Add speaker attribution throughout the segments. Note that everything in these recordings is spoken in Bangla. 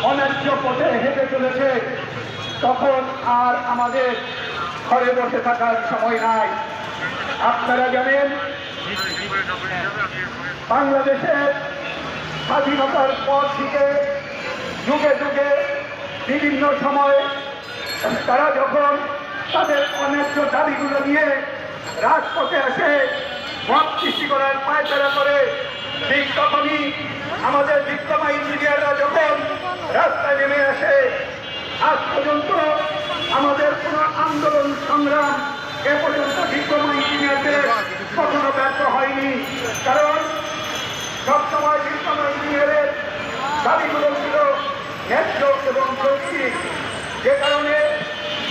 Speaker 1: অন্যায্য পথে হেঁটে চলেছে, তখন আর আমাদের ঘরে বসে থাকার সময় নাই। আপনারা জানেন, বাংলাদেশের স্বাধীনতার পর থেকে যুগে যুগে বিভিন্ন সময়ে তারা যখন তাদের অন্যায্য দাবিগুলো নিয়ে রাজপথে আসে, মত সৃষ্টি করার পায়তারা করে, ঠিক তখনই আমাদের বিদ্যমান ইঞ্জিনিয়াররা যখন রাস্তায় নেমে আসে, আজ পর্যন্ত আমাদের কোনো আন্দোলন সংগ্রাম এ পর্যন্ত বিদ্যমান ইঞ্জিনিয়ারদের কখনো ব্যর্থ হয়নি। কারণ সবসময় বিদ্যমান ইঞ্জিনিয়ারের দাবিগুলো ছিল ন্যায্য এবং যৌক্তিক, যে কারণে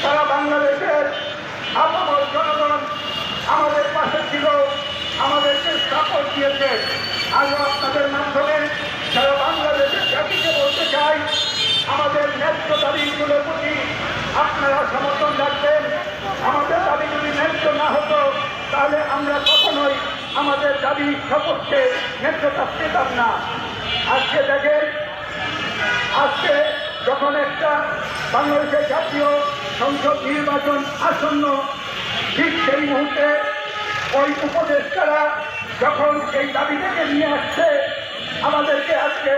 Speaker 1: সারা বাংলাদেশের আপামর জনগণ আমাদের পাশে ছিল, আমাদেরকে সাপোর্ট দিয়েছে। আজও আপনাদের মাধ্যমে সারা বাংলাদেশের জাতিকে বলতে চাই, আমাদের ন্যায্য দাবিগুলোর প্রতি আপনারা সমর্থন রাখবেন। আমাদের দাবিগুলি ন্যায্য না হতো তাহলে আমরা কখনোই আমাদের দাবি সপক্ষে ন্যায্যতা পেতাম না। আজকে দেখেন, আজকে যখন একটা বাংলাদেশের জাতীয় সংসদ নির্বাচন আসন্ন, ঠিক সেই মুহূর্তে ওই উপদেষ্টারা যখন এই দাবিটাকে নিয়ে আসছে, আমাদেরকে আজকে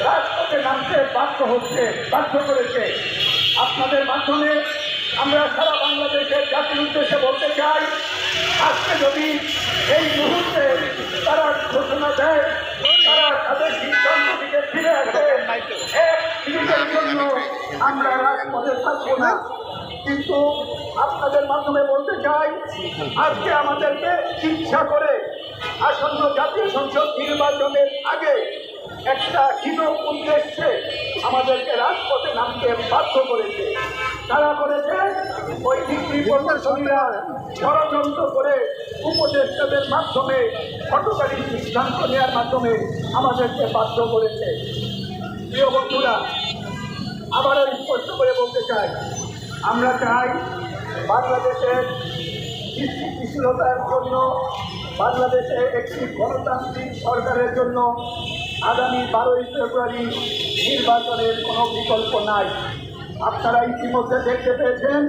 Speaker 1: রাজপথে নামতে বাধ্য করেছে। আপনাদের মাধ্যমে আমরা সারা বাংলাদেশের জাতির উদ্দেশ্যে বলতে চাই, আজকে যদি এই মুহূর্তে তারা ঘোষণা দেয়, তারা তাদের সিদ্ধান্ত থেকে ফিরে আসে, এক মিনিটের জন্য আমরা রাজপথে থাকবো না। কিন্তু আপনাদের মাধ্যমে বলতে চাই, আজকে আমাদেরকে ইচ্ছা করে আসন্ন জাতীয় সংসদ নির্বাচনের আগে একটা হীন উদ্দেশ্যে আমাদেরকে রাজপথে নামতে বাধ্য করেছে। তারা করেছে ওই ডিগ্রি প্রশাসনীরা ষড়যন্ত্র করে উপদেষ্টাদের মাধ্যমে হঠকারী সিদ্ধান্ত নেওয়ার মাধ্যমে আমাদেরকে বাধ্য করেছে। প্রিয় বন্ধুরা, আবারও স্পষ্ট করে বলতে চাই, আমরা চাই বাংলাদেশের স্থিতিশীলতার জন্য, বাংলাদেশে একটি গণতান্ত্রিক সরকারের জন্য আগামী 12ই ফেব্রুয়ারি নির্বাচনের কোনো বিকল্প নাই। আপনারা ইতিমধ্যে দেখতে পেয়েছেন,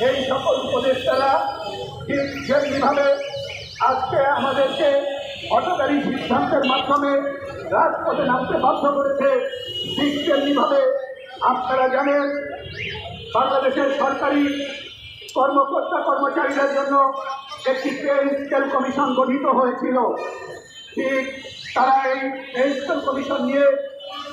Speaker 1: এই সকল উপদেষ্টারা ঠিক যেমনিভাবে আজকে আমাদেরকে হঠকারী সিদ্ধান্তের মাধ্যমে রাজপথে নামতে বাধ্য করেছে, ঠিক তেমনিভাবে আপনারা জানেন বাংলাদেশের সরকারি কর্মকর্তা কর্মচারীদের জন্য একটি পে স্কেল কমিশন গঠিত হয়েছিল। ঠিক তারা এই পে স্কেল কমিশন নিয়ে